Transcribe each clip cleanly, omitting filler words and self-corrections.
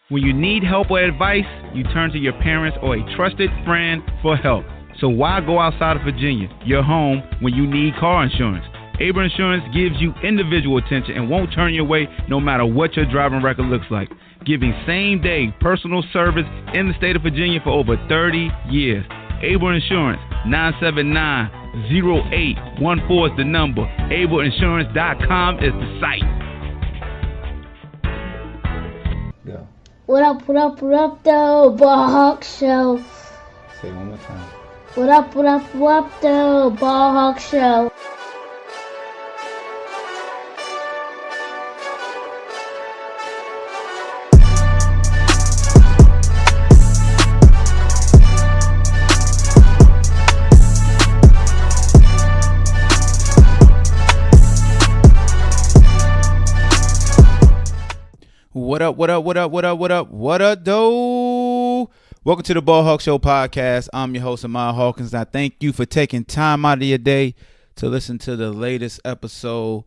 When you need help or advice, you turn to your parents or a trusted friend for help. So why go outside of Virginia, your home, when you need car insurance? Able Insurance gives you individual attention and won't turn you away no matter what your driving record looks like. Giving same-day personal service in the state of Virginia for over 30 years. Able Insurance, 979-0814 is the number. AbleInsurance.com is the site. Yeah. What up, though, Ball Hawk Show. Say it one more time. What up, though, Ball Hawk Show. What up, though? Welcome to the Ball Hawk Show podcast. I'm your host, Amar Hawkins. I thank you for taking time out of your day to listen to the latest episode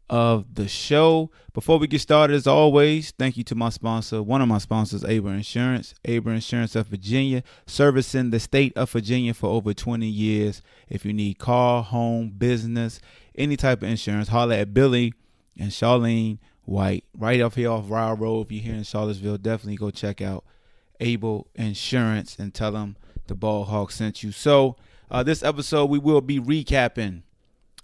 of the show. Before we get started, as always, thank you to my sponsor, one of my sponsors, Able Insurance. Able Insurance of Virginia, servicing the state of Virginia for over 20 years. If you need car, home, business, any type of insurance, holler at Billy and Charlene White, right up here off Ryle Road. If you're here in Charlottesville, definitely go check out Able Insurance and tell them the Ball Hawk sent you. So this episode, we will be recapping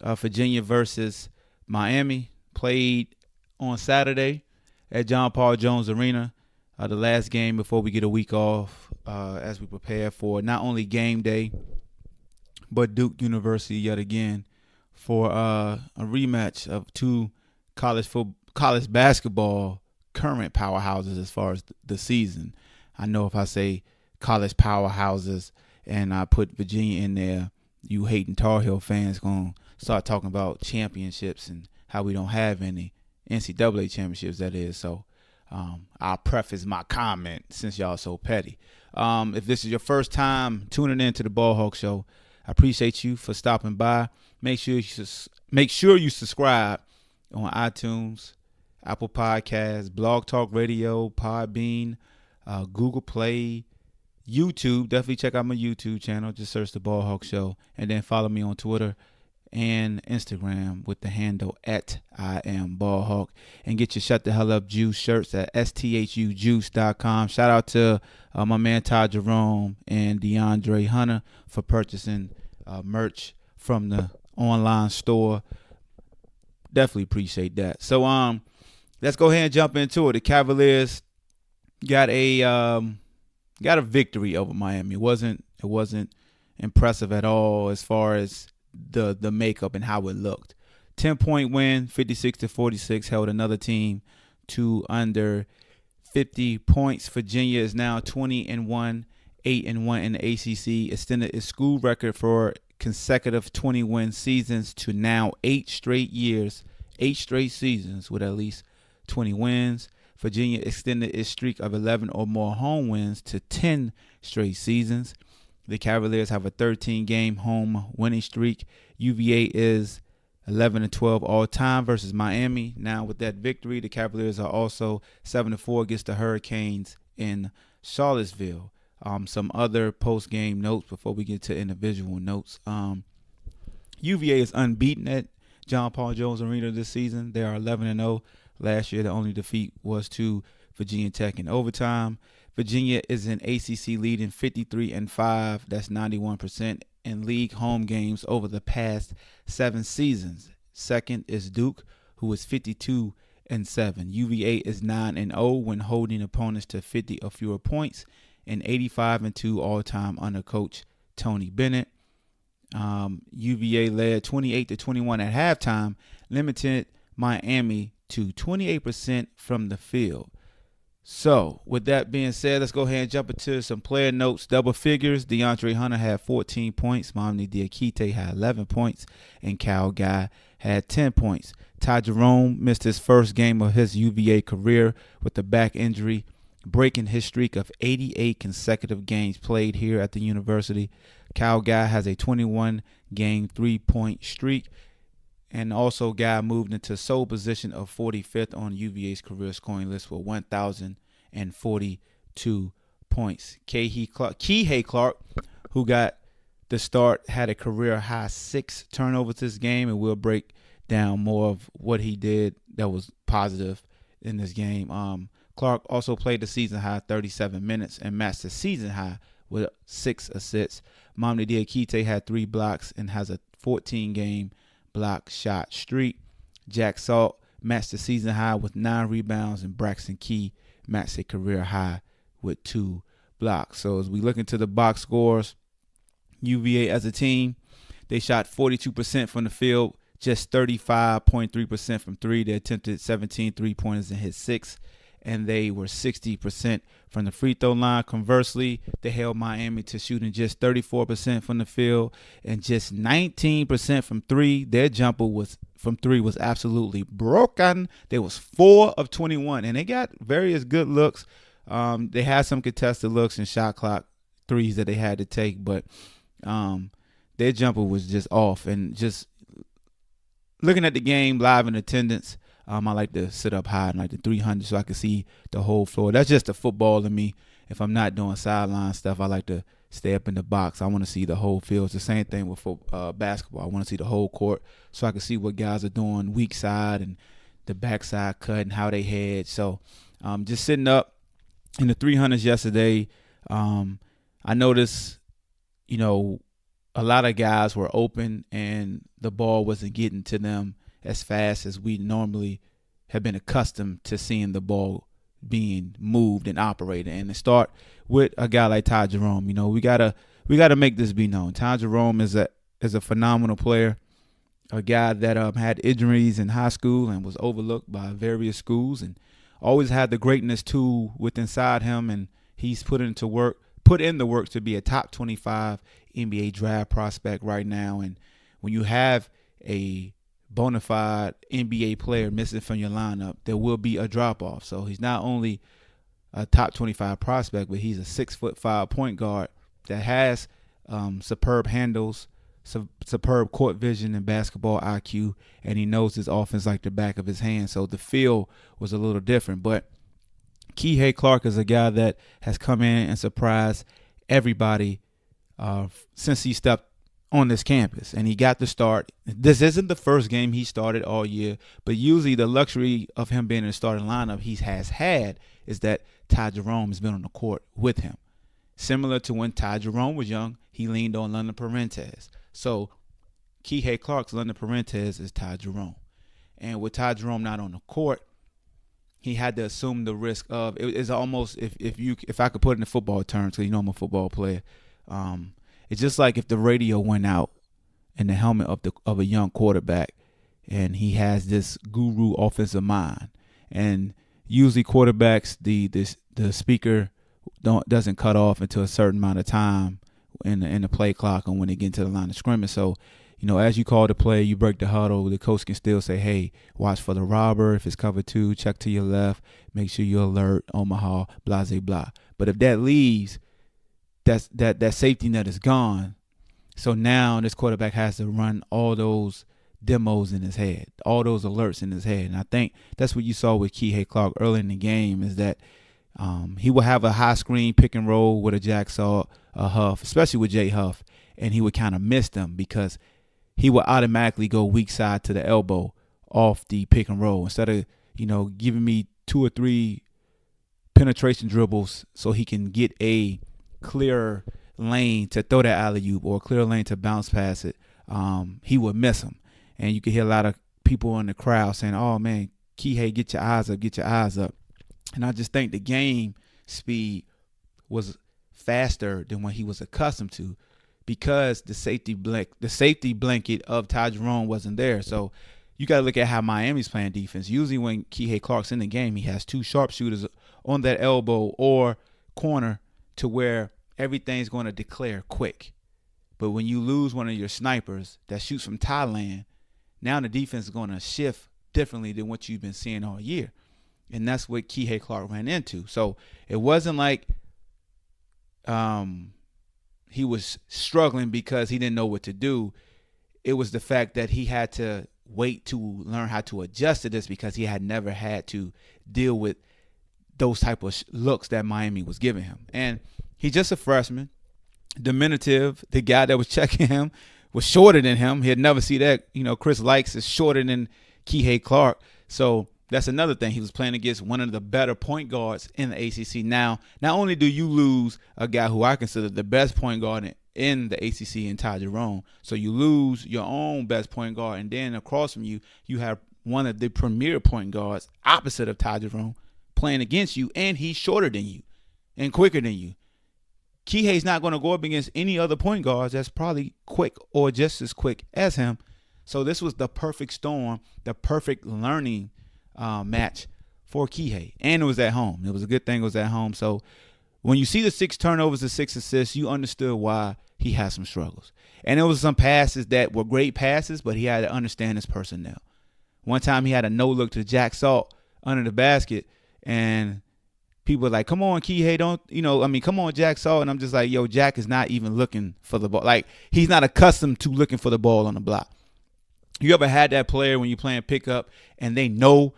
Virginia versus Miami. Played on Saturday at John Paul Jones Arena, the last game before we get a week off as we prepare for not only game day, but Duke University yet again for a rematch of two college basketball current powerhouses as far as the season. I know if I say college powerhouses and I put Virginia in there, you hating Tar Heel fans going to start talking about championships and how we don't have any NCAA championships, that is. So I'll preface my comment since y'all so petty. If this is your first time tuning in to the Ball Hawk Show, I appreciate you for stopping by. Make sure you subscribe on iTunes, Apple Podcasts, BlogTalk Radio, PodBean, Google Play, YouTube. Definitely check out my YouTube channel. Just search the Ball Hawk Show. And then follow me on Twitter and Instagram with the handle @IamBallHawk. And get your Shut the Hell Up Juice shirts at sthujuice.com. Shout out to my man Todd Jerome and DeAndre Hunter for purchasing merch from the online store. Definitely appreciate that. So let's go ahead and jump into it. The Cavaliers got a victory over Miami. It wasn't impressive at all as far as the makeup and how it looked. 10-point win, 56-46, held another team to under 50 points. Virginia is now 20-1, 8-1 in the ACC. Extended its school record for consecutive 20-win seasons to now 8 straight seasons with at least 20 wins. Virginia extended its streak of 11 or more home wins to 10 straight seasons. The Cavaliers have a 13-game home winning streak. UVA is 11-12 all-time versus Miami. Now with that victory, the Cavaliers are also 7-4 against the Hurricanes in Charlottesville. Some other post-game notes before we get to individual notes. UVA is unbeaten at John Paul Jones Arena this season. They are 11-0. Last year, the only defeat was to Virginia Tech in overtime. Virginia is an ACC leading 53-5. That's 91% in league home games over the past 7 seasons. Second is Duke, who is 52-7. UVA is 9-0 when holding opponents to 50 or fewer points, and 85-2 all-time under Coach Tony Bennett. UVA led 28-21 at halftime, limited Miami to 28% from the field. So, with that being said, let's go ahead and jump into some player notes. Double figures, DeAndre Hunter had 14 points, Mamdi Diakite had 11 points, and Kyle Guy had 10 points. Ty Jerome missed his first game of his UVA career with a back injury, breaking his streak of 88 consecutive games played here at the university. Kyle Guy has a 21-game three-point streak. And also, Guy moved into sole position of 45th on UVA's career scoring list with 1,000 and 42 points. Kihei Clark, who got the start, had a career high 6 turnovers this game, and we'll break down more of what he did that was positive in this game. Clark also played the season high 37 minutes and matched the season high with 6 assists. Mamdi Diakite had 3 blocks and has a 14-game block shot streak. Jack Salt matched the season high with 9 rebounds, and Braxton Key matched a career high with 2 blocks. So as we look into the box scores, UVA as a team, they shot 42% from the field, just 35.3% from 3. They attempted 17 3-pointers and hit 6, and they were 60% from the free throw line. Conversely, they held Miami to shooting just 34% from the field and just 19% from 3. Their jumper from 3 was absolutely broken. They was 4 of 21, and they got various good looks. They had some contested looks and shot clock threes that they had to take, but their jumper was just off. And just looking at the game live in attendance, I like to sit up high in like the 300 so I can see the whole floor. That's just the football in me. If I'm not doing sideline stuff, I like to stay up in the box. I want to see the whole field. It's the same thing with basketball. I want to see the whole court so I can see what guys are doing, weak side and the backside cut and how they head. So just sitting up in the 300s yesterday, I noticed, a lot of guys were open and the ball wasn't getting to them as fast as we normally have been accustomed to seeing the ball being moved and operated. And to start with a guy like Ty Jerome, we gotta make this be known. Ty Jerome is a phenomenal player, a guy that had injuries in high school and was overlooked by various schools, and always had the greatness tool within inside him, and he's put in the work to be a top 25 NBA draft prospect right now. And when you have a bona fide NBA player missing from your lineup, there will be a drop-off. So he's not only a top 25 prospect, but he's a 6'5" point guard that has superb handles, superb court vision and basketball IQ, and he knows his offense like the back of his hand. So the feel was a little different. But Kihei Clark is a guy that has come in and surprised everybody since he stepped on this campus, and he got the start. This isn't the first game he started all year, but usually the luxury of him being in the starting lineup he has had is that Ty Jerome has been on the court with him. Similar to when Ty Jerome was young, he leaned on London Parentes. So Kihei Clark's London Parentes is Ty Jerome. And with Ty Jerome not on the court, he had to assume the risk of it's almost if I could put it in football terms, because I'm a football player. It's just like if the radio went out in the helmet of a young quarterback, and he has this guru offensive mind. And usually quarterbacks, the speaker doesn't cut off until a certain amount of time in the play clock and when they get into the line of scrimmage. So, as you call the play, you break the huddle, the coach can still say, hey, watch for the robber. If it's cover 2, check to your left. Make sure you alert Omaha, blah, blah, blah. But if that leaves, that safety net is gone. So now this quarterback has to run all those demos in his head, all those alerts in his head. And I think that's what you saw with Kihei Clark early in the game, is that he will have a high screen pick and roll with a Jack Salt, a Huff, especially with Jay Huff, and he would kind of miss them because he would automatically go weak side to the elbow off the pick and roll instead of, giving me 2 or 3 penetration dribbles so he can get a clear lane to throw that alley-oop or a clear lane to bounce past it. He would miss him. And you could hear a lot of people in the crowd saying, oh, man, Kihei, get your eyes up. And I just think the game speed was faster than what he was accustomed to, because the safety blanket of Ty Jerome wasn't there. So you got to look at how Miami's playing defense. Usually when Kihei Clark's in the game, he has 2 sharpshooters on that elbow or corner to where everything's going to declare quick. But when you lose one of your snipers that shoots from Thailand, now the defense is going to shift differently than what you've been seeing all year. And that's what Kihei Clark ran into. So it wasn't like he was struggling because he didn't know what to do. It was the fact that he had to wait to learn how to adjust to this because he had never had to deal with those type of looks that Miami was giving him. And he's just a freshman, diminutive. The guy that was checking him was shorter than him. He'd never see that. Chris Lykes is shorter than Kihei Clark. So that's another thing. He was playing against one of the better point guards in the ACC. Now, not only do you lose a guy who I consider the best point guard in the ACC in Ty Jerome, so you lose your own best point guard, and then across from you, you have one of the premier point guards opposite of Ty Jerome playing against you, and he's shorter than you and quicker than you. Kihei's not going to go up against any other point guards that's probably quick or just as quick as him. So this was the perfect storm, the perfect learning match for Kihei. And it was at home. It was a good thing it was at home. So when you see the 6 turnovers and 6 assists, you understood why he had some struggles. And it was some passes that were great passes, but he had to understand his personnel. One time he had a no-look to Jack Salt under the basket, and people were like, come on, Kihei, come on, Jack Salt. And I'm just like, yo, Jack is not even looking for the ball. Like, he's not accustomed to looking for the ball on the block. You ever had that player when you're playing pickup and they know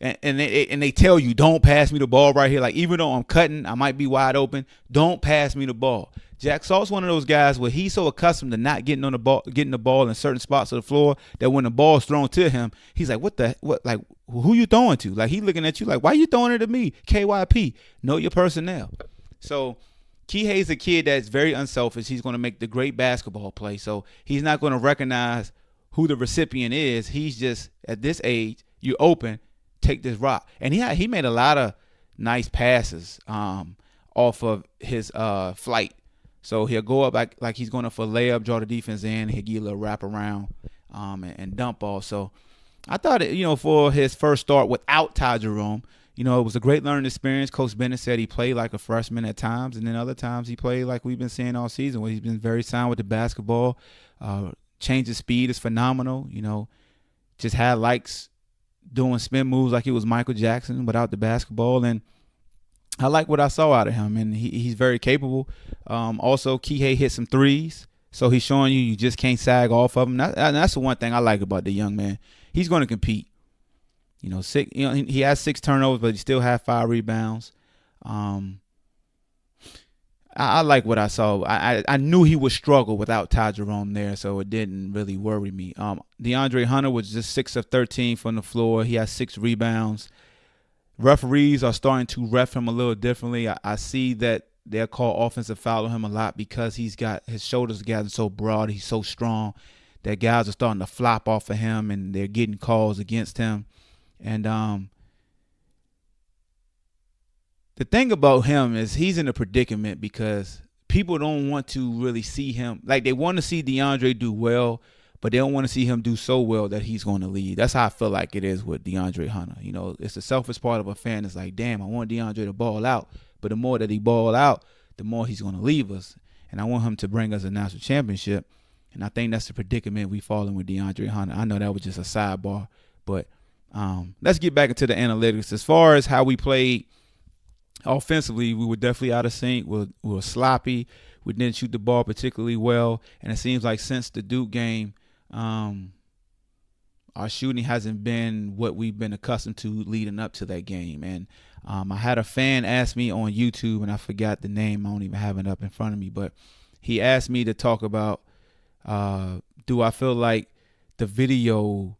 and they tell you, don't pass me the ball right here. Like, even though I'm cutting, I might be wide open, don't pass me the ball. Jack Salt's one of those guys where he's so accustomed to not getting the ball in certain spots of the floor that when the ball's thrown to him, he's like, who you throwing to? Like, he looking at you like, why you throwing it to me? KYP, know your personnel. So Kihei's a kid that's very unselfish. He's going to make the great basketball play. So he's not going to recognize who the recipient is. He's just, at this age, you're open, take this rock. And he made a lot of nice passes off of his flight. So he'll go up like he's going up for a layup, draw the defense in, he'll get a little wrap around and dump off. So I thought, for his first start without Ty Jerome, it was a great learning experience. Coach Bennett said he played like a freshman at times, and then other times he played like we've been seeing all season, where he's been very sound with the basketball. Change of speed is phenomenal. Just had Lykes doing spin moves like it was Michael Jackson without the basketball. And I like what I saw out of him, and he's very capable. Also, Kihei hit some threes, so he's showing you just can't sag off of him. That's the one thing I like about the young man. He's going to compete. He has 6 turnovers, but he still had 5 rebounds. I like what I saw. I knew he would struggle without Ty Jerome there, so it didn't really worry me. DeAndre Hunter was just 6 of 13 from the floor. He has 6 rebounds. Referees are starting to ref him a little differently. I see that they'll call offensive foul on him a lot because he's got his shoulders gathered so broad. He's so strong that guys are starting to flop off of him, and they're getting calls against him. And the thing about him is he's in a predicament because people don't want to really see him. Like, they want to see DeAndre do well, but they don't want to see him do so well that he's going to leave. That's how I feel like it is with DeAndre Hunter. It's the selfish part of a fan. It's like, damn, I want DeAndre to ball out. But the more that he ball out, the more he's going to leave us. And I want him to bring us a national championship. And I think that's the predicament we fall in with DeAndre Hunter. I know that was just a sidebar. But let's get back into the analytics. As far as how we played offensively, we were definitely out of sync. We were sloppy. We didn't shoot the ball particularly well. And it seems like since the Duke game, our shooting hasn't been what we've been accustomed to leading up to that game. And I had a fan ask me on YouTube, and I forgot the name. I don't even have it up in front of me. But he asked me to talk about, do I feel like the video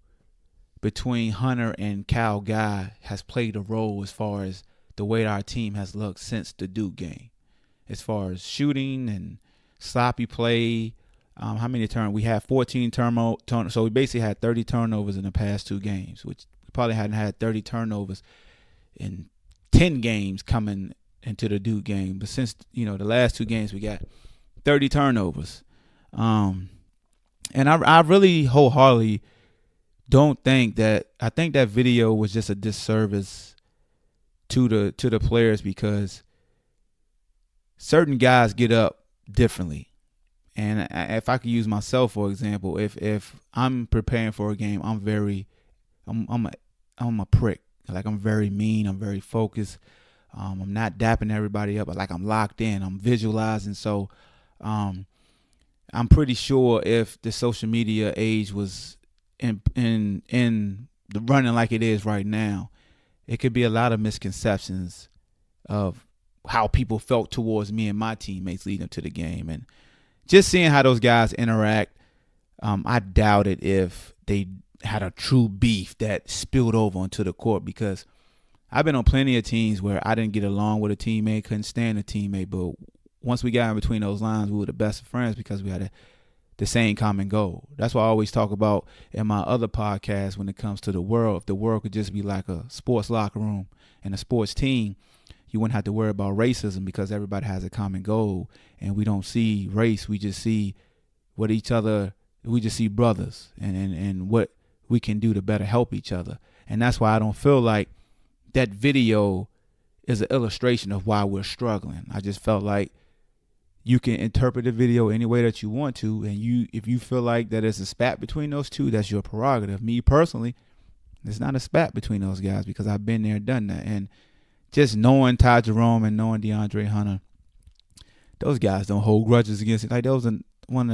between Hunter and Cal Guy has played a role as far as the way our team has looked since the Duke game, as far as shooting and sloppy play. How many turnovers? We had 14 turnovers. So we basically had 30 turnovers in the past 2 games, which we probably hadn't had 30 turnovers in 10 games coming into the Duke game. But since, the last 2 games, we got 30 turnovers. And I really wholeheartedly don't think that – I think that video was just a disservice to the players because certain guys get up differently. And if I could use myself, for example, if I'm preparing for a game, I'm a prick. Like, I'm very mean. I'm very focused. I'm not dapping everybody up, but like I'm locked in. I'm visualizing. So I'm pretty sure if the social media age was in the running like it is right now, it could be a lot of misconceptions of how people felt towards me and my teammates leading up to the game. And just seeing how those guys interact, I doubted if they had a true beef that spilled over onto the court, because I've been on plenty of teams where I didn't get along with a teammate, couldn't stand a teammate, but once we got in between those lines, we were the best of friends because we had the same common goal. That's what I always talk about in my other podcast when it comes to the world. If the world could just be like a sports locker room and a sports team, you wouldn't have to worry about racism because everybody has a common goal, and we don't see race. We just see what each other, we just see brothers and what we can do to better help each other. And that's why I don't feel like that video is an illustration of why we're struggling. I just felt like you can interpret the video any way that you want to, and if you feel like that it's a spat between those two, that's your prerogative. Me personally, it's not a spat between those guys because I've been there and done that. And just knowing Ty Jerome and knowing DeAndre Hunter, those guys don't hold grudges against it. Like, those are some of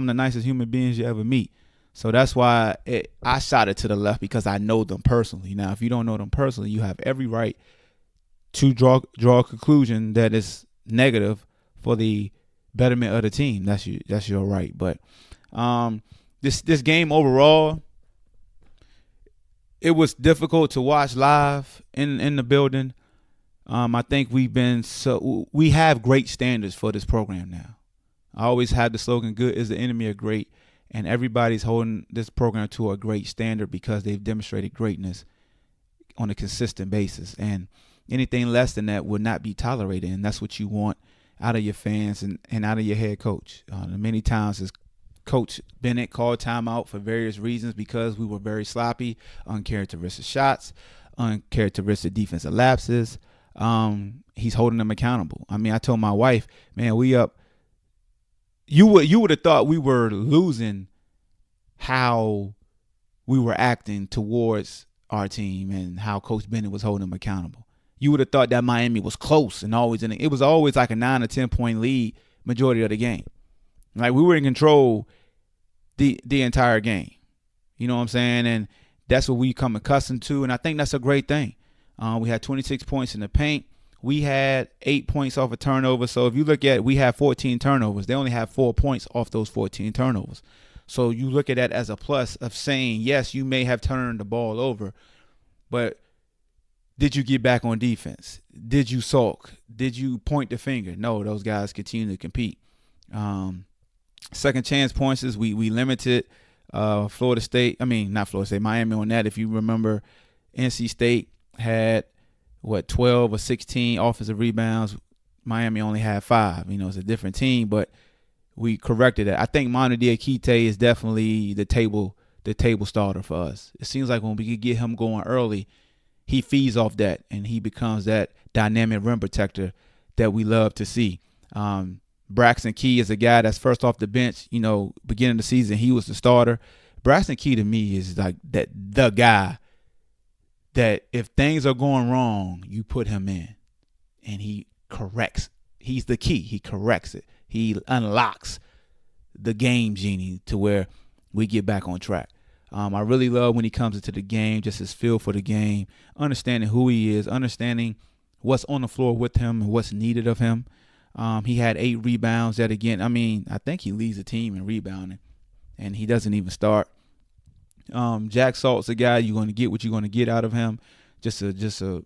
the nicest human beings you ever meet. So that's why I shot it to the left, because I know them personally. Now, if you don't know them personally, you have every right to draw a conclusion that is negative for the betterment of the team. That's your right. But this game overall, it was difficult to watch live in the building. I think we have great standards for this program now. I always had the slogan, good is the enemy of great, and everybody's holding this program to a great standard because they've demonstrated greatness on a consistent basis. And anything less than that would not be tolerated, and that's what you want out of your fans and out of your head coach. Many times as Coach Bennett called timeout for various reasons because we were very sloppy, uncharacteristic shots, uncharacteristic defensive lapses. He's holding them accountable. I mean, I told my wife, man, we up. You would have thought we were losing how we were acting towards our team and how Coach Bennett was holding them accountable. You would have thought that Miami was close and it was always like a 9 or 10 point lead majority of the game. Like, we were in control the entire game. You know what I'm saying? And that's what we come accustomed to, and I think that's a great thing. We had 26 points in the paint. We had 8 points off a turnover. So if you look at it, we had 14 turnovers. They only have 4 points off those 14 turnovers. So you look at that as a plus of saying, yes, you may have turned the ball over, but did you get back on defense? Did you sulk? Did you point the finger? No, those guys continue to compete. Second chance points, we limited Miami on that. If you remember, NC State had 12 or 16 offensive rebounds. Miami only had 5. It's a different team, but we corrected it. I think Manu Diakite is definitely the table starter for us. It seems like when we could get him going early, he feeds off that and he becomes that dynamic rim protector that we love to see. Braxton Key is a guy that's first off the bench. Beginning of the season, he was the starter. Braxton Key to me is like the guy that if things are going wrong, you put him in and he corrects. He's the key. He corrects it. He unlocks the game genie to where we get back on track. I really love when he comes into the game, just his feel for the game, understanding who he is, understanding what's on the floor with him and what's needed of him. He had 8 rebounds that, again, I think he leads the team in rebounding, and he doesn't even start. Jack Salt's a guy you're going to get what you're going to get out of him. Just a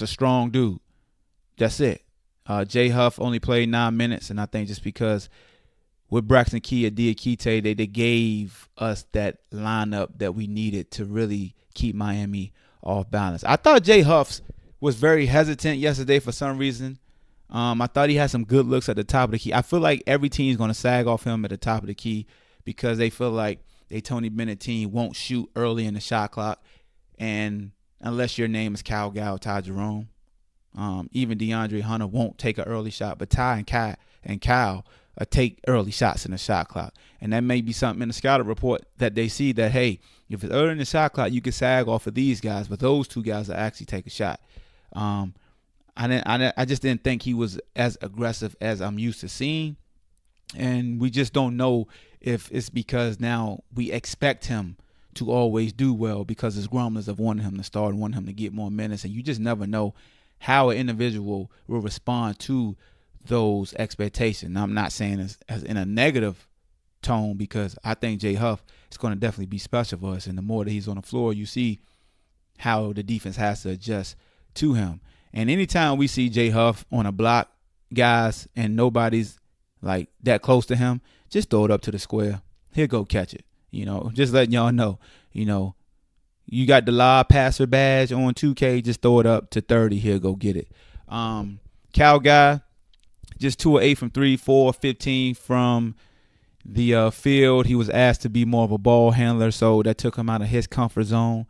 strong dude. That's it. Jay Huff only played 9 minutes, and I think just because with Braxton Key and Diakite, they gave us that lineup that we needed to really keep Miami off balance. I thought Jay Huff was very hesitant yesterday for some reason. I thought he had some good looks at the top of the key. I feel like every team is going to sag off him at the top of the key because they feel like a Tony Bennett team won't shoot early in the shot clock. And unless your name is Cal Gal, Ty Jerome, even DeAndre Hunter won't take an early shot. But Ty and Cal take early shots in the shot clock. And that may be something in the scouting report that they see that, hey, if it's early in the shot clock, you can sag off of these guys. But those two guys will actually take a shot. I just didn't think he was as aggressive as I'm used to seeing. And we just don't know if it's because now we expect him to always do well because his grumblers have wanted him to start and wanted him to get more minutes. And you just never know how an individual will respond to those expectations. Now, I'm not saying as in a negative tone, because I think Jay Huff is going to definitely be special for us. And the more that he's on the floor, you see how the defense has to adjust to him. And anytime we see Jay Huff on a block, guys, and nobody's like that close to him, just throw it up to the square. He'll go catch it. Just letting y'all know, you got the lob passer badge on 2K, just throw it up to 30. He'll go get it. Cal guy, just 2 of 8 from 3, 4 of 15 from the field. He was asked to be more of a ball handler, so that took him out of his comfort zone.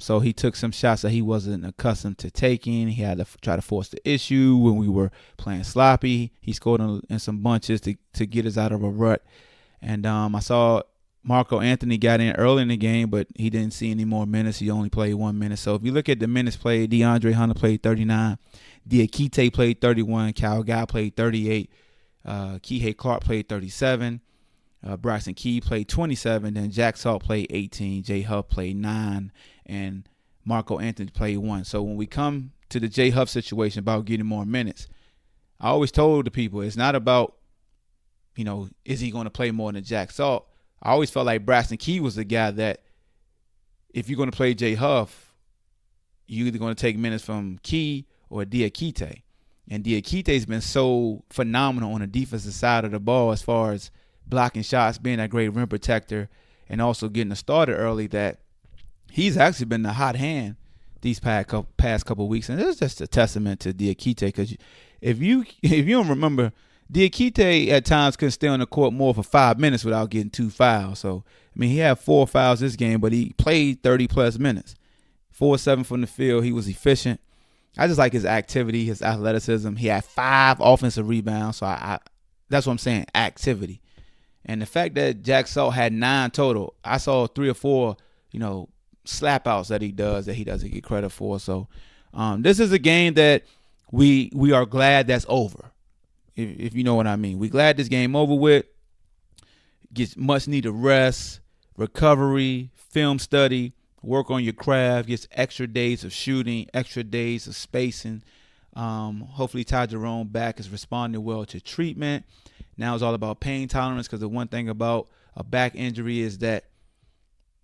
So he took some shots that he wasn't accustomed to taking. He had to try to force the issue when we were playing sloppy. He scored in some bunches to get us out of a rut. And I saw Marco Anthony got in early in the game, but he didn't see any more minutes. He only played 1 minute. So if you look at the minutes played, DeAndre Hunter played 39. Diakite played 31. Cal Guy played 38. Kihei Clark played 37. Braxton Key played 27. Then Jack Salt played 18. Jay Huff played 9. And Marco Anthony played 1. So when we come to the Jay Huff situation about getting more minutes, I always told the people it's not about, is he going to play more than Jack Salt? I always felt like Braxton Key was the guy that if you're going to play Jay Huff, you're either going to take minutes from Key or Diakite. And Diakite's been so phenomenal on the defensive side of the ball as far as blocking shots, being that great rim protector, and also getting us started early, that he's actually been the hot hand these past couple of weeks. And it's just a testament to Diakite, because if you don't remember, Diakite at times couldn't stay on the court more for 5 minutes without getting 2 fouls. So, he had 4 fouls this game, but he played 30-plus minutes. 4-7 from the field. He was efficient. I just like his activity, his athleticism. He had 5 offensive rebounds. So, I that's what I'm saying, activity. And the fact that Jack Salt had 9 total, I saw 3 or 4, slap outs that he doesn't get credit for. So, this is a game that we are glad that's over. If you know what I mean. We're glad this game over with. Gets much needed rest, recovery, film study, work on your craft, gets extra days of shooting, extra days of spacing. Hopefully Ty Jerome back is responding well to treatment. Now it's all about pain tolerance, because the one thing about a back injury is that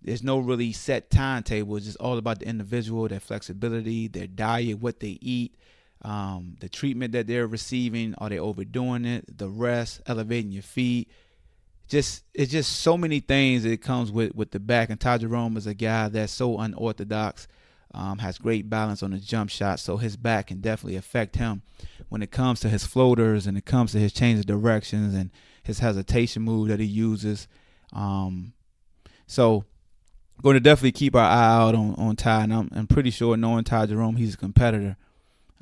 there's no really set timetable. It's just all about the individual, their flexibility, their diet, what they eat. The treatment that they're receiving, are they overdoing it? The rest, elevating your feet. It's just so many things that comes with the back. And Ty Jerome is a guy that's so unorthodox, has great balance on the jump shot. So his back can definitely affect him when it comes to his floaters and it comes to his change of directions and his hesitation move that he uses. So going to definitely keep our eye out on Ty. And I'm pretty sure, knowing Ty Jerome, he's a competitor.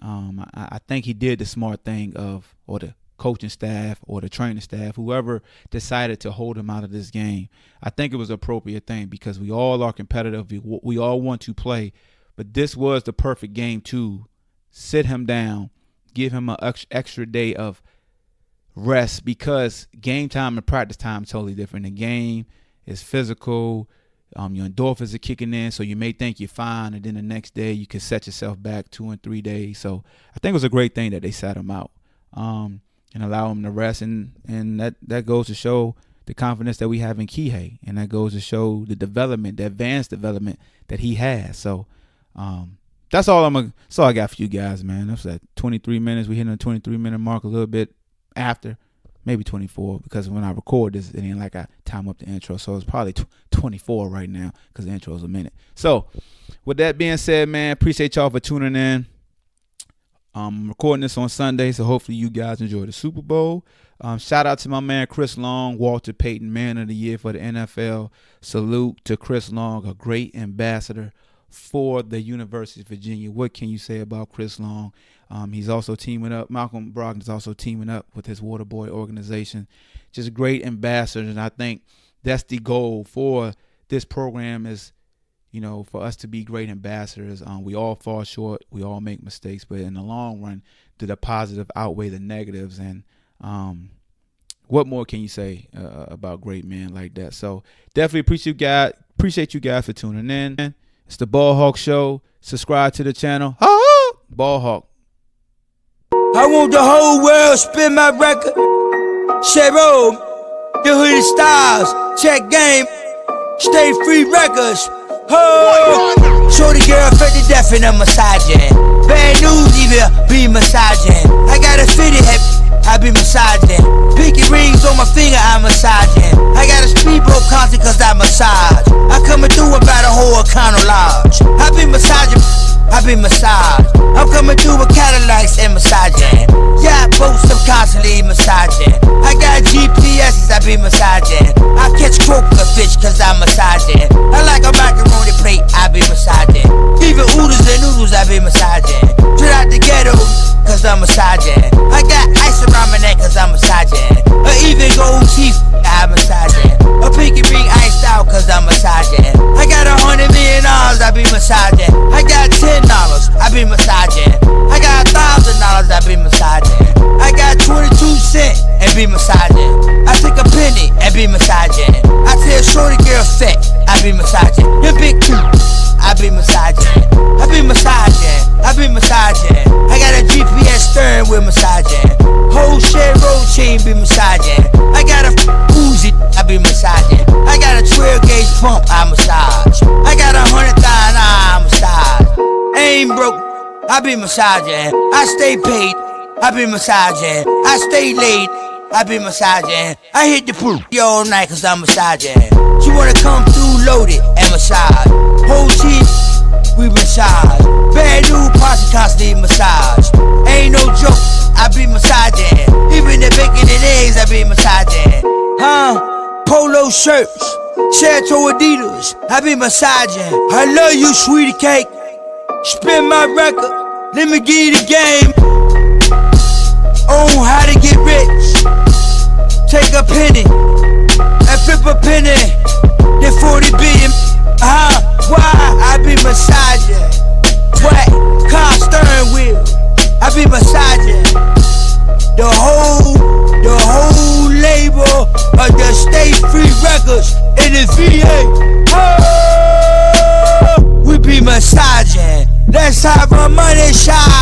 I think he did the smart thing or the coaching staff or the training staff, whoever decided to hold him out of this game. I think it was an appropriate thing, because we all are competitive. We all want to play, but this was the perfect game to sit him down, give him an extra day of rest, because game time and practice time is totally different. The game is physical. Your endorphins are kicking in, so you may think you're fine, and then the next day you can set yourself back 2 and 3 days. So I think it was a great thing that they sat him out and allow him to rest, and that goes to show the confidence that we have in Kihei, and that goes to show the development, the advanced development that he has. So that's all I got for you guys, man. That's at 23 minutes. We're hitting the 23-minute mark a little bit after. Maybe 24, because when I record this, it ain't like I time up the intro. So it's probably 24 right now, because the intro is a minute. So with that being said, man, appreciate y'all for tuning in. I'm recording this on Sunday, so hopefully you guys enjoy the Super Bowl. Shout out to my man Chris Long, Walter Payton Man of the Year for the NFL. Salute to Chris Long, a great ambassador for the University of Virginia. What can you say about Chris Long? He's also teaming up. Malcolm Brogdon is also teaming up with his Waterboy organization. Just great ambassadors, and I think that's the goal for this program is, for us to be great ambassadors. We all fall short. We all make mistakes, but in the long run, the positive outweigh the negatives. And what more can you say about great men like that? So definitely appreciate appreciate you guys for tuning in. It's the Ball Hawk Show. Subscribe to the channel. Ball Hawk. I want the whole world spin my record. Jerome, the hooded stars, check game, stay free records. Oh, shorty girl fed to death in a massaging. Bad news even be massaging. I got a fitted heavy, I be massaging. Pinky rings on my finger, I massaging. I got a speedboat concert cause I massage. I coming through about a whole Econo Lodge. I be massaging, I be massaged. I'm coming through with Cadillacs and massaging. Yeah, boats I'm constantly massaging. I got GPS's, I be massaging. I catch croaker fish cause I'm massaging. I like a macaroni plate, I be massaging. Even oodles and noodles, I be massaging. Straight out the ghetto cause I'm massaging. I got ice around my neck cause I'm massaging. Or even gold teeth, I'm massaging. A pinky ring iced out cause I'm massaging. I got $100 million, I be massaging. I got $10, I be massaging. I got $1,000, I be massaging. I got 22 cents and be massaging. I take a penny and be massaging. I tell shorty girl fat, I be massaging. Your big two, I be massaging. I be massaging, I be massaging. I got a GPS steering wheel massaging. Whole share road chain be massaging. I got a Uzi, I be massaging. I got a 12 gauge pump, I massage. I got 100,000, I massage. Ain't broke, I be massaging. I stay paid, I be massaging. I stay late, I be massaging. I hit the pool all night cause I'm massaging. She wanna come through loaded and massage. Whole team, we massage. Bad new posse constantly massage. Ain't no joke, I be massaging. Even the bacon and eggs, I be massaging. Polo shirts, Chateau Adidas, I be massaging. I love you, sweetie cake. Spin my record, let me give you the game. On how to get rich. Take a penny and flip a penny. Then 40 billion. Why? I be massaging. What? Car steering wheel. I be massaging. The whole label of the State Free Records in the VA. Oh, we be massaging. That's how my money shine.